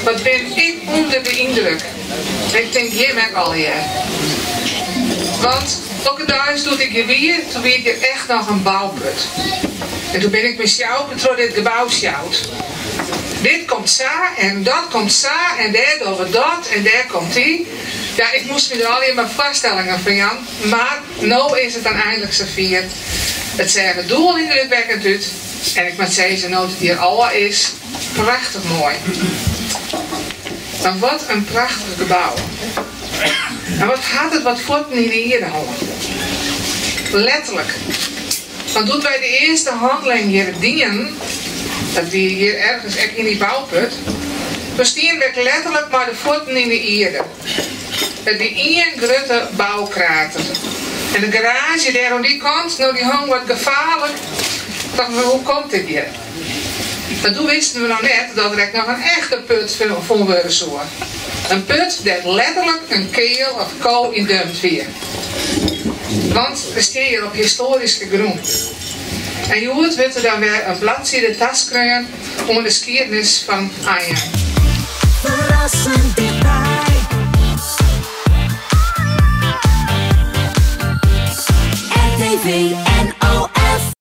Wat ben ik onder de indruk. Ik denk, hier ben ik al hier. Want elke dag doe ik hier weer, toen weer ik echt nog een bouwput. En toen ben ik met jou door dit gebouw sjouwd. Dit komt zo en dat komt zo en daar doen we dat en daar komt die. Ja, ik moest me er alleen maar vaststellingen van Jan. Maar nu is het dan eindelijk zover. Het zijn het doel indrukwekkend uit. En ik moet zeggen, zo nooit het hier al is. Prachtig mooi. Maar wat een prachtig gebouw. En wat gaat het wat voeten in de hier houden? Letterlijk. Want toen wij de eerste handeling hier dienen, dat we hier ergens echt in die bouwput, we stieren we letterlijk maar de voeten in de ierde. Het is één grote bouwkrater. En de garage daar aan die kant, nou die hang wat gevaarlijk. Dachten we, hoe komt dit hier? Maar toen wisten we nog net dat er nog een echte put vonden we zo. Een put dat letterlijk een keel of kool in dumpt weer. Want we staan hier op historische grond. En je hoort we dan weer een bladzijde tas krijgen om de geschiedenis van Arnhem. Verrassend detail. RTV NOS.